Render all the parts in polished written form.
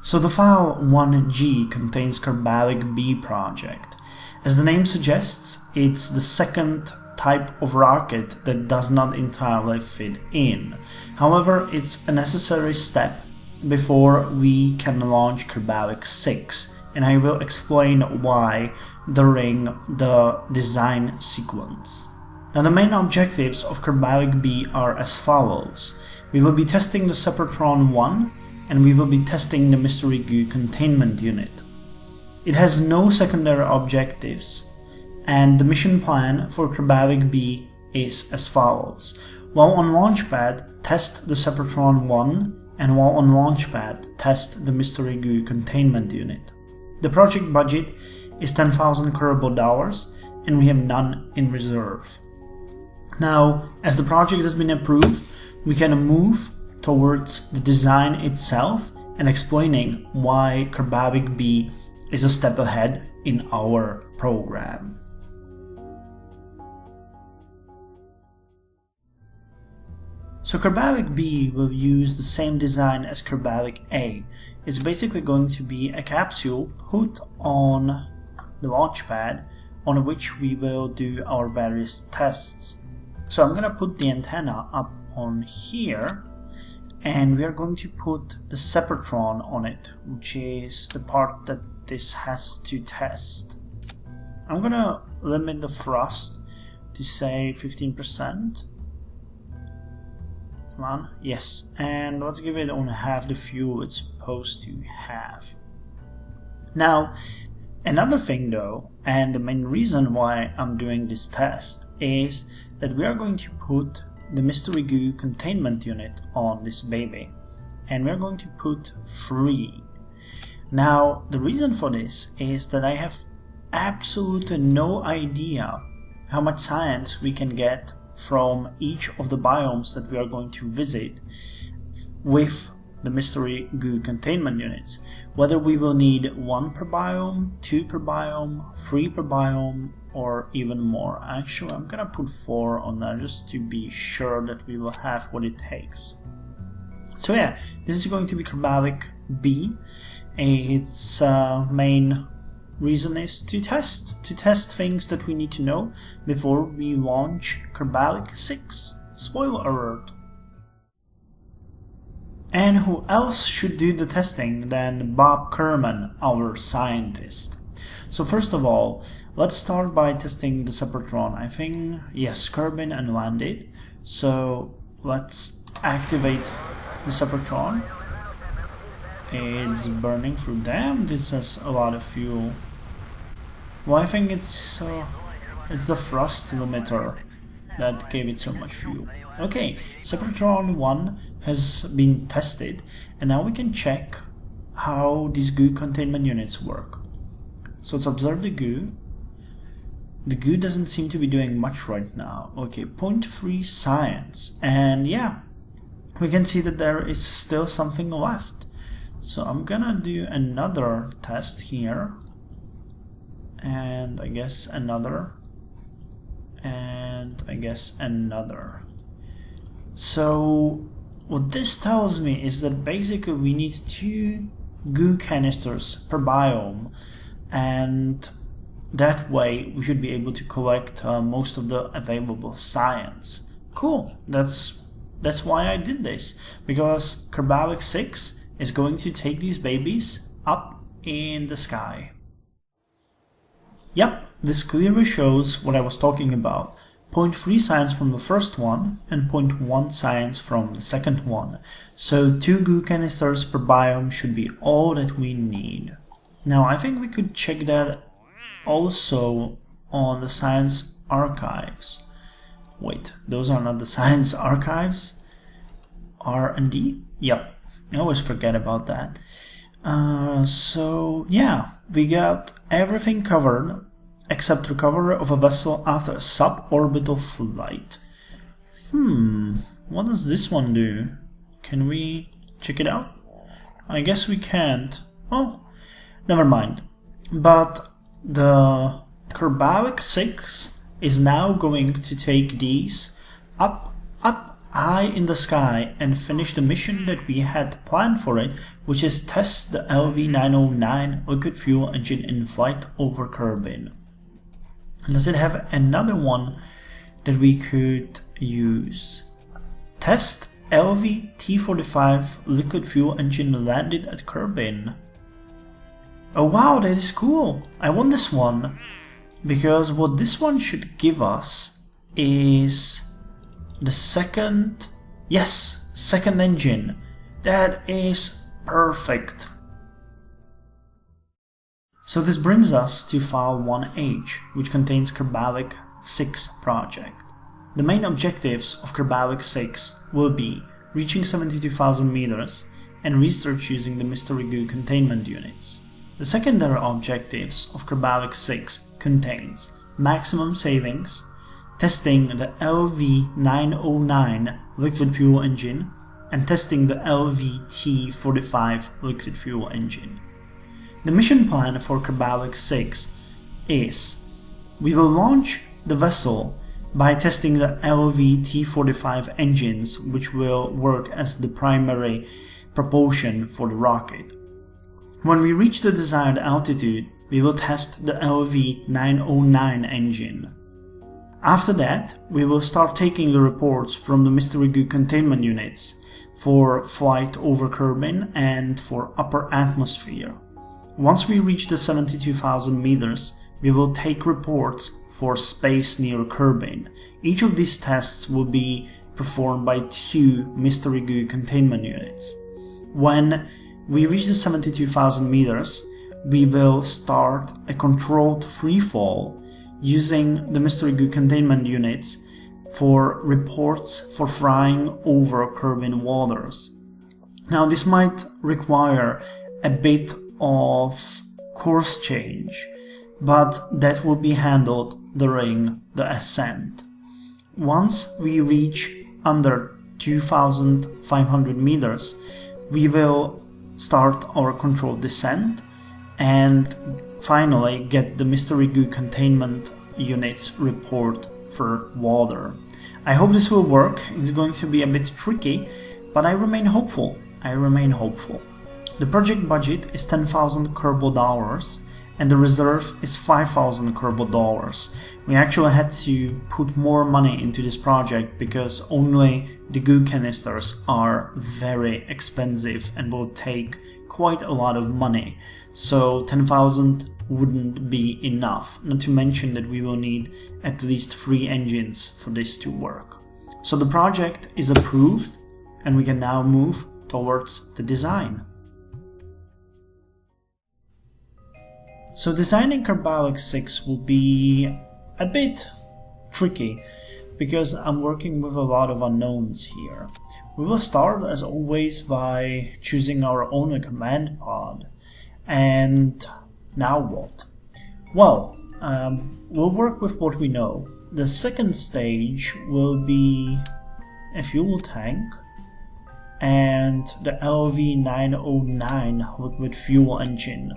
So the file 1G contains Kerbalik B project. As the name suggests, it's the second type of rocket that does not entirely fit in. However, it's a necessary step before we can launch Kerbalik VI, and I will explain why during the design sequence. Now the main objectives of Kerbalik B are as follows. We will be testing the Sepratron 1 and we will be testing the Mystery Goo Containment Unit. It has no secondary objectives, and the mission plan for Kerbalik B is as follows. While on Launchpad, test the Sepratron 1, and while on Launchpad, test the Mystery Goo Containment Unit. The project budget is 10,000 Kerbal dollars, and we have none in reserve. Now, as the project has been approved, we can move towards the design itself and explaining why Kerbalik B is a step ahead in our program. So Kerbalik B will use the same design as Kerbalik A. It's basically going to be a capsule put on the launch pad on which we will do our various tests. So I'm gonna put the antenna up on here, and we are going to put the Sepratron on it, which is the part that this has to test. I'm gonna limit the thrust to say 15%. Come on, yes, and let's give it only half the fuel it's supposed to have. Now, another thing though, and the main reason why I'm doing this test, is that we are going to put the Mystery Goo Containment Unit on this baby, and we're going to put 3. Now, the reason for this is that I have absolutely no idea how much science we can get from each of the biomes that we are going to visit with the Mystery Goo Containment Units. Whether we will need 1 per biome, 2 per biome, 3 per biome, or even more. Actually, I'm gonna put 4 on there just to be sure that we will have what it takes. So yeah, this is going to be Kerbalik B. Its main reason is to test things that we need to know before we launch Kerbalik VI. Spoiler alert. And who else should do the testing than Bob Kerman, our scientist? So first of all, let's start by testing the Sepratron. I think, yes, Kerbin and landed. So let's activate the Sepratron. It's burning through. Damn, this has a lot of fuel. Well, I think it's the thrust limiter that gave it so much fuel. Okay, Sepratron 1 has been tested, and now we can check how these goo containment units work. So let's observe the goo. The goo doesn't seem to be doing much right now. Okay, 0.3 science, and yeah, we can see that there is still something left. So I'm gonna do another test here, and I guess another, and I guess another. So what this tells me is that basically we need 2 goo canisters per biome, and that way we should be able to collect most of the available science. Cool, that's why I did this, because Kerbalik VI is going to take these babies up in the sky. Yep, this clearly shows what I was talking about. 0.3 science from the first one and 0.1 science from the second one. So 2 goo canisters per biome should be all that we need. Now I think we could check that also on the science archives. Wait, those are not the science archives? R&D? Yep, I always forget about that. So yeah, we got everything covered except recovery of a vessel after a suborbital flight. What does this one do? Can we check it out? I guess we can't. Oh, never mind. But the Kerbalik VI is now going to take these up eye in the sky and finish the mission that we had planned for it, which is test the LV-909 liquid fuel engine in flight over Kerbin. Does it have another one that we could use? Test LV-T45 liquid fuel engine landed at Kerbin. Oh wow, that is cool! I want this one, because what this one should give us is the second engine. That is perfect. So this brings us to file 1H, which contains Kerbalik VI project. The main objectives of Kerbalik VI will be reaching 72,000 meters and research using the Mystery Goo Containment Units. The secondary objectives of Kerbalik VI contains maximum savings, testing the LV-909 liquid fuel engine, and testing the LV-T45 liquid fuel engine. The mission plan for Kerbalik VI is: we will launch the vessel by testing the LV-T45 engines, which will work as the primary propulsion for the rocket. When we reach the desired altitude, we will test the LV-909 engine. After that, we will start taking the reports from the Mystery Goo Containment Units for flight over Kerbin and for upper atmosphere. Once we reach the 72,000 meters, we will take reports for space near Kerbin. Each of these tests will be performed by 2 Mystery Goo Containment Units. When we reach the 72,000 meters, we will start a controlled freefall using the Mystery Goo Containment Units for reports for flying over Kerbin waters. Now this might require a bit of course change, but that will be handled during the ascent. Once we reach under 2,500 meters, we will start our controlled descent and finally get the Mystery Goo Containment Unit's report for water. I hope this will work. It's going to be a bit tricky, but I remain hopeful. The project budget is 10,000 Kerbal dollars and the reserve is 5,000 Kerbal dollars. We actually had to put more money into this project because only the goo canisters are very expensive and will take quite a lot of money. So 10,000 wouldn't be enough, not to mention that we will need at least 3 engines for this to work. So the project is approved and we can now move towards the design. So designing Kerbalik VI will be a bit tricky because I'm working with a lot of unknowns here. We will start as always by choosing our own command pod. And now what? Well, we'll work with what we know. The second stage will be a fuel tank and the LV-909 liquid fuel engine,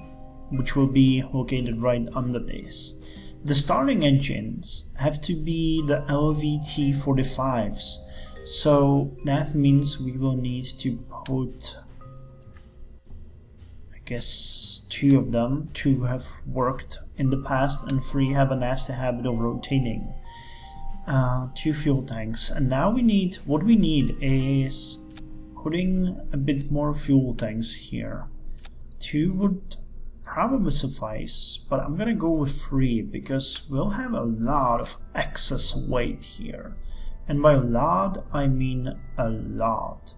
which will be located right under this. The starting engines have to be the LV-T45s, so that means we will need to put, I guess, 2 of them. 2 have worked in the past and 3 have a nasty habit of rotating. 2 fuel tanks, and now what we need is putting a bit more fuel tanks here. 2 would probably suffice, but I'm gonna go with 3 because we'll have a lot of excess weight here, and by a lot I mean a lot.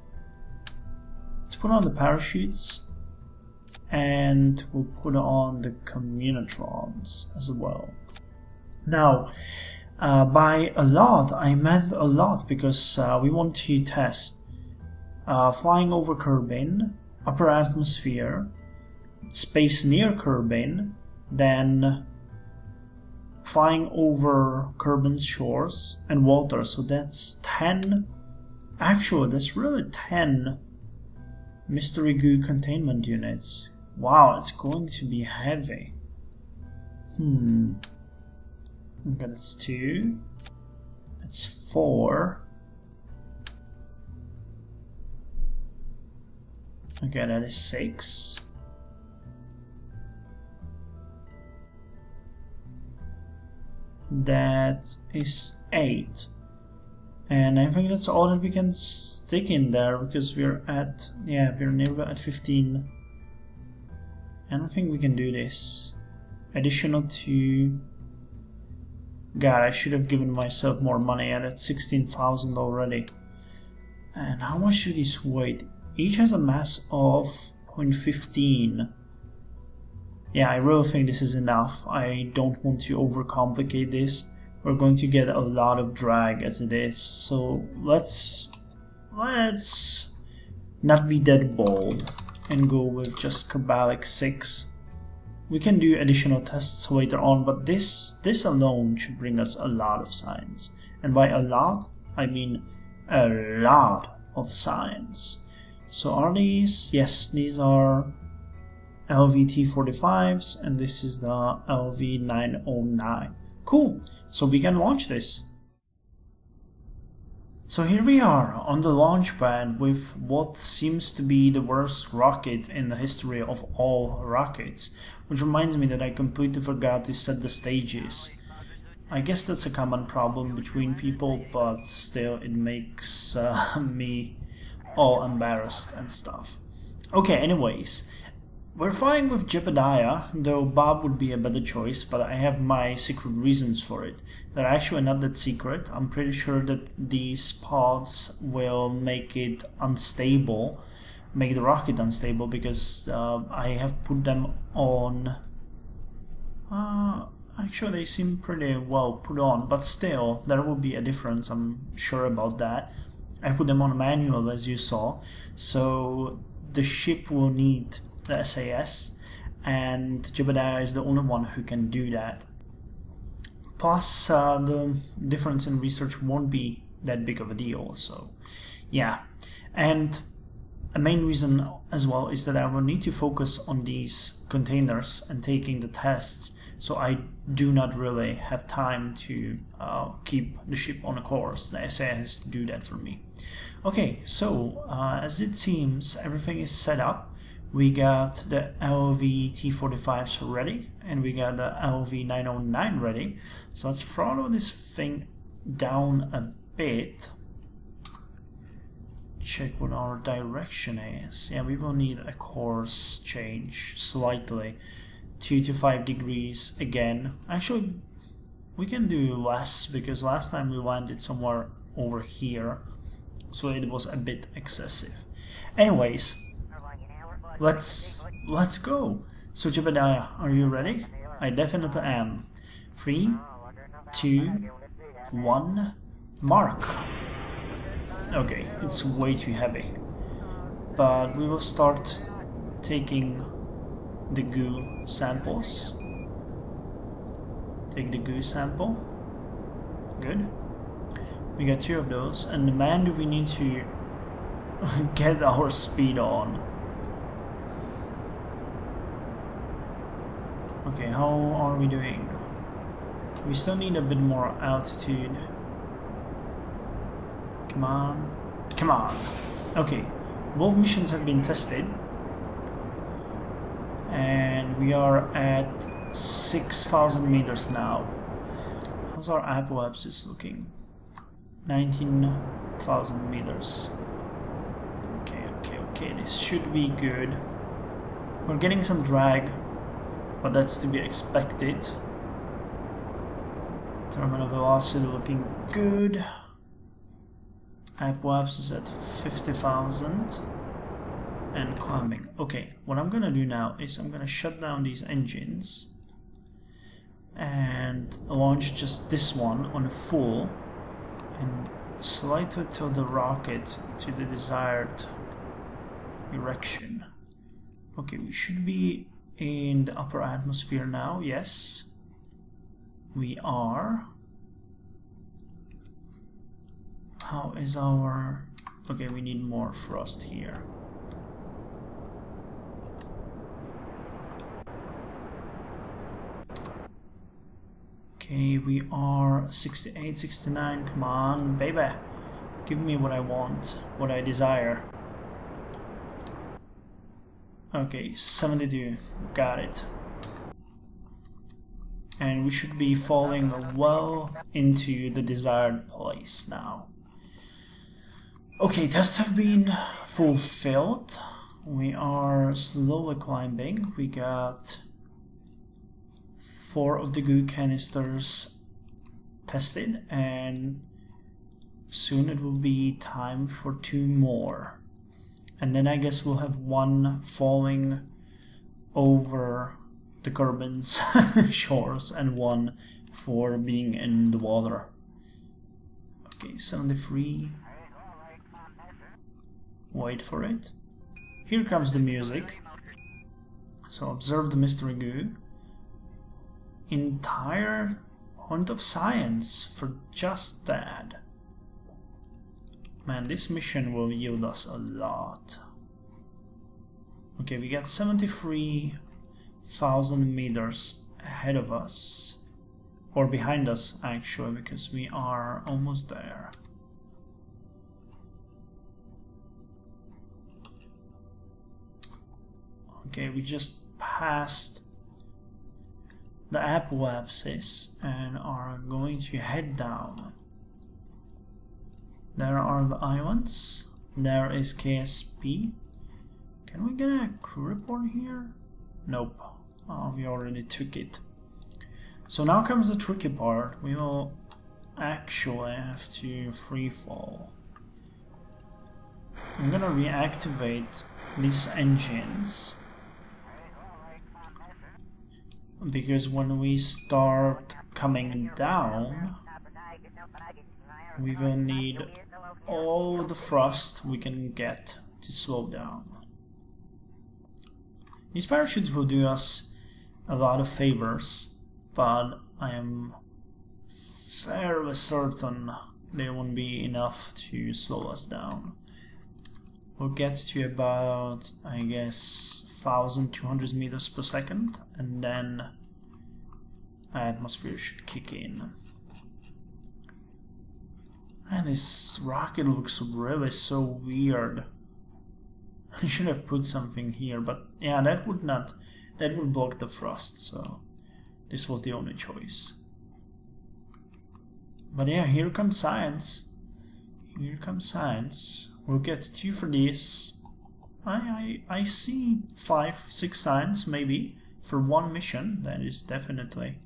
Let's put on the parachutes and we'll put on the communitrons as well. Now by a lot I meant a lot because we want to test flying over Kerbin, upper atmosphere, space near Kerbin, then flying over Kerbin's shores and water. So that's 10, actually that's really 10 Mystery Goo Containment Units. Wow, it's going to be heavy. Okay, that's 2, that's 4, Okay, that is 6. That is 8. And I think that's all that we can stick in there, because we're at, yeah, we're nearly at 15. I don't think we can do this. Additional to... God, I should have given myself more money. I'm at 16,000 already. And how much should these weigh? Each has a mass of 0.15. Yeah, I really think this is enough. I don't want to overcomplicate this. We're going to get a lot of drag as it is. So let's not be that bold and go with just Kerbalik 6. We can do additional tests later on, but this alone should bring us a lot of science. And by a lot, I mean a lot of science. So are these? Yes, these are LVT-45s, and this is the LV-909. Cool, so we can launch this. So here we are on the launch pad with what seems to be the worst rocket in the history of all rockets, which reminds me that I completely forgot to set the stages. I guess that's a common problem between people, but still it makes me all embarrassed and stuff. Okay, anyways, we're flying with Jebediah, though Bob would be a better choice, but I have my secret reasons for it. They're actually not that secret. I'm pretty sure that these pods will make it unstable, make the rocket unstable, because I have put them on... actually they seem pretty well put on, but still, there will be a difference, I'm sure about that. I put them on manual, as you saw, so the ship will need the SAS, and Jebediah is the only one who can do that. Plus, the difference in research won't be that big of a deal, so yeah. And a main reason as well is that I will need to focus on these containers and taking the tests, so I do not really have time to keep the ship on a course. The SAS has to do that for me. Okay, so as it seems, everything is set up. We got the LVT-45s ready, and we got the LV-909 ready. So let's throttle this thing down a bit. Check what our direction is. Yeah, we will need a course change slightly. 2 to 5 degrees again. Actually, we can do less, because last time we landed somewhere over here, so it was a bit excessive. Anyways, let's go. So Jebediah, are you ready? I definitely am. 3, 2, 1, mark. Okay, it's way too heavy, but we will start taking the goo samples. Take the goo sample. Good. We got 2 of those, and man, do we need to get our speed on. Okay, how are we doing? We still need a bit more altitude. Come on. Come on. Okay, both missions have been tested. And we are at 6,000 meters now. How's our apoapsis looking? 19,000 meters. Okay, this should be good. We're getting some drag, but that's to be expected. Terminal velocity looking good. Apoapsis at 50,000 and climbing. Okay, what I'm gonna do now is I'm gonna shut down these engines and launch just this one on full and slightly tilt the rocket to the desired direction. Okay, we should be in the upper atmosphere now. Yes, we are. How is our... Okay, we need more thrust here. Okay, we are 68, 69. Come on, baby. Give me what I want, what I desire. Okay, 72. Got it. And we should be falling well into the desired place now. Okay, tests have been fulfilled. We are slowly climbing. We got 4 of the goo canisters tested, and soon it will be time for 2 more. And then I guess we'll have 1 falling over the Kerbals shores and 1 for being in the water. Okay, 73. Wait for it. Here comes the music. So observe the Mystery Goo. Entire point of science for just that. Man, this mission will yield us a lot. Okay, we got 73,000 meters ahead of us. Or behind us, actually, because we are almost there. Okay, we just passed the apoapsis and are going to head down. There are the islands. There is KSP. Can we get a crew report here? Nope. We already took it. So now comes the tricky part. We will actually have to freefall. I'm gonna reactivate these engines, because when we start coming down, we will need all the thrust we can get to slow down. These parachutes will do us a lot of favors, but I am fairly certain they won't be enough to slow us down. We'll get to about, I guess, 1,200 meters per second, and then atmosphere should kick in. And this rocket looks really so weird. I should have put something here, but yeah, that would block the thrust, so this was the only choice. But yeah, here comes science. Here comes science. We'll get 2 for this. I see 5, 6 signs maybe for 1 mission. That is definitely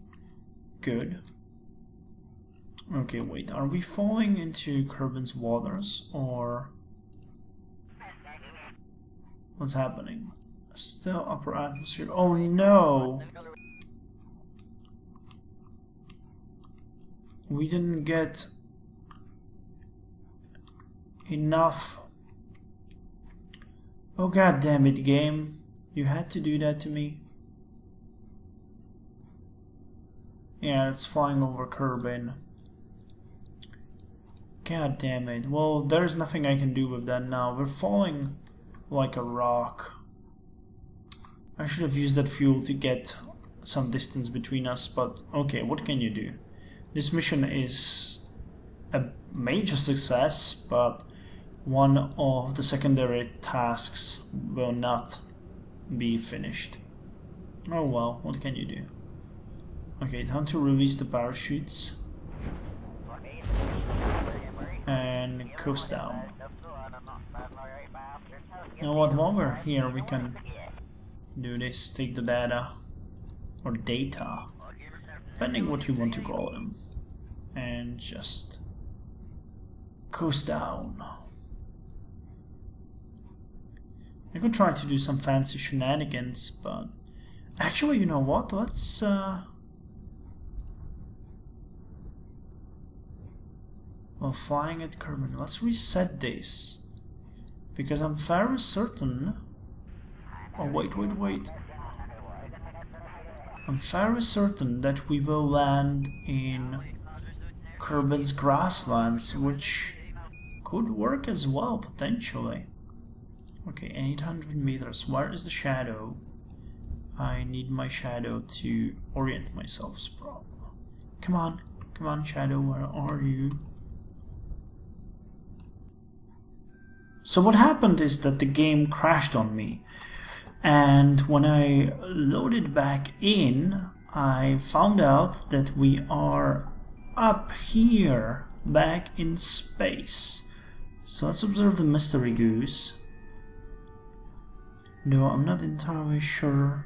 good. Okay, wait, are we falling into Kerbals waters or what's happening? Still upper atmosphere. Oh no! We didn't get enough. Oh god damn it, game. You had to do that to me. Yeah, it's flying over Kerbin. God damn it. Well, there's nothing I can do with that now. We're falling like a rock. I should have used that fuel to get some distance between us, but okay, what can you do? This mission is a major success, but one of the secondary tasks will not be finished. Oh well, what can you do? Okay, time to release the parachutes and coast down. You know what, while we're here we can do this, take the data, or data, depending what you want to call them, and just coast down. I could try to do some fancy shenanigans, but actually, you know what, let's well, flying at Kerbal, let's reset this, because I'm fairly certain. Oh wait. I'm fairly certain that we will land in Kerbal's grasslands, which could work as well, potentially. Okay, 800 meters. Where is the shadow? I need my shadow to orient myself. Come on, shadow, where are you? So what happened is that the game crashed on me, And when I loaded back in, I found out that we are up here, back in space. So let's observe the Mystery Goos. Though I'm not entirely sure.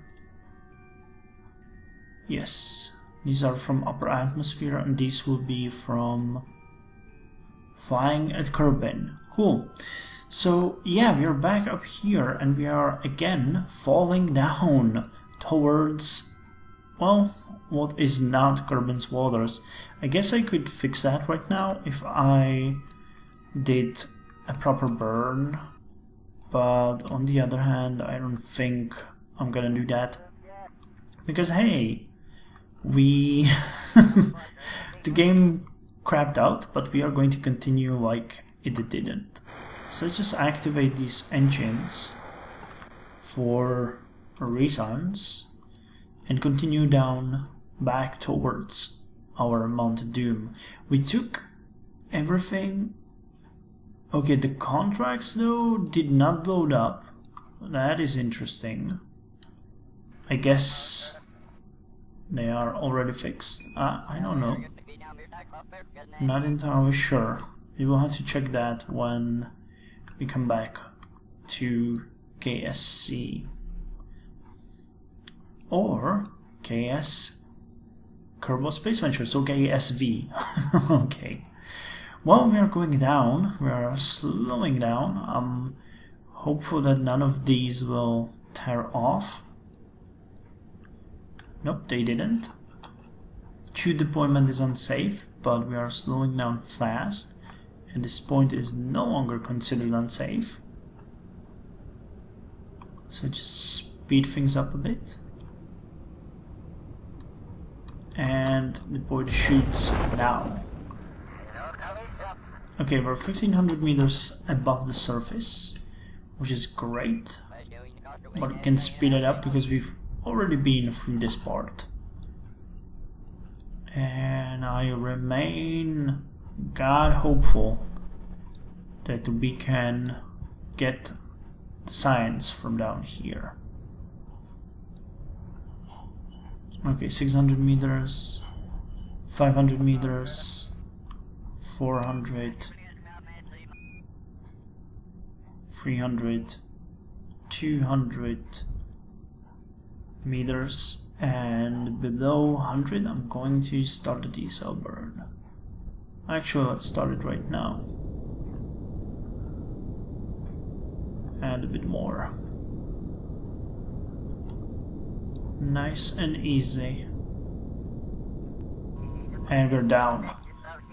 Yes, these are from upper atmosphere, and these will be from flying at Kerbin. Cool. So yeah, we are back up here, and we are again falling down towards, well, what is not Kerbin's waters. I guess I could fix that right now if I did a proper burn, but on the other hand, I don't think I'm gonna do that, because hey, we the game crapped out, but we are going to continue like it didn't. So let's just activate these engines for reasons and continue down back towards our Mount of Doom. We took everything. Okay, the contracts though did not load up. That is interesting. I guess they are already fixed. I don't know. Not entirely sure. We will have to check that when we come back to KSC. Or KS Kerbal Space Venture, so KSV. Okay. Well, we are going down. We are slowing down. I'm hopeful that none of these will tear off. Nope, they didn't. Chute deployment is unsafe, but we are slowing down fast, and this point is no longer considered unsafe. So just speed things up a bit. And deploy the chutes now. Okay, we're 1500 meters above the surface, which is great, but we can speed it up because we've already been through this part. And I remain God hopeful that we can get the science from down here. Okay, 600 meters, 500 meters, 400, 300, 200 meters, and below 100 I'm going to start the diesel burn. Actually, let's start it right now. And a bit more. Nice and easy. And we're down.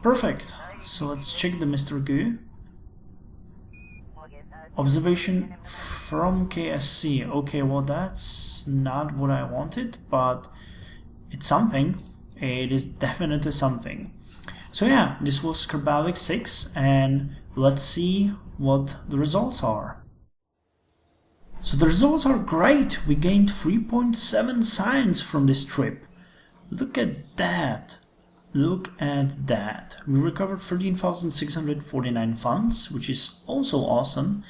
Perfect. So let's check the Mystery Goo. Observation from KSC. Okay, well that's not what I wanted, but it's something. It is definitely something. So yeah, this was Kerbalik VI, and let's see what the results are. So the results are great. We gained 3.7 science from this trip. Look at that. Look at that. We recovered 13,649 funds, which is also awesome.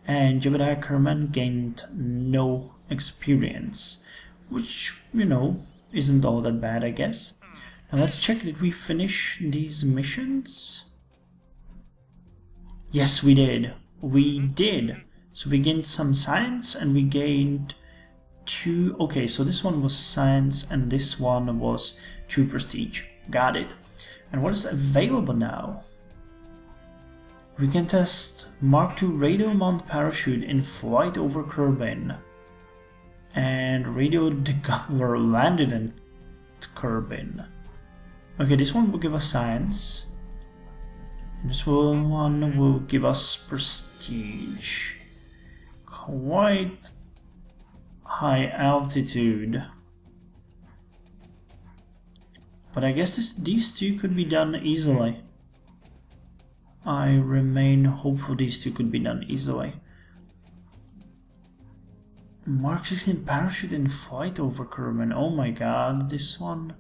And Jebediah Kerman gained no experience, which, you know, isn't all that bad, I guess. Now let's check, did we finish these missions? Yes, we did. We did. So we gained some science and we gained 2... Okay, so this one was science and this one was 2 prestige. Got it. And what is available now? We can test Mark II radio mount parachute in flight over Kerbin. And radio decoupler landed in Kerbin. Okay, this one will give us science. And this one will give us prestige. Quite high altitude. But I guess these two could be done easily. I remain hopeful these two could be done easily. Mark 16 parachute in flight over Kerbin. Oh my god, this one.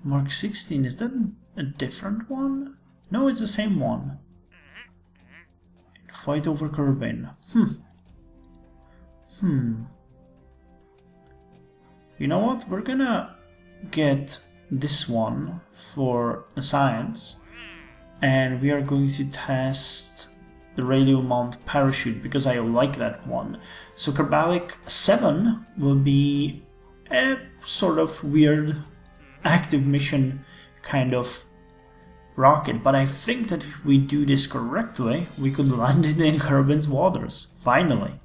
Mark 16, is that a different one? No, it's the same one. In flight over Kerbin. You know what? We're gonna get this one for the science, and we are going to test the radio mount parachute because I like that one. So Kerbalik VII will be a sort of weird active mission kind of rocket, but I think that if we do this correctly, we could land it in Kerbin's waters, finally.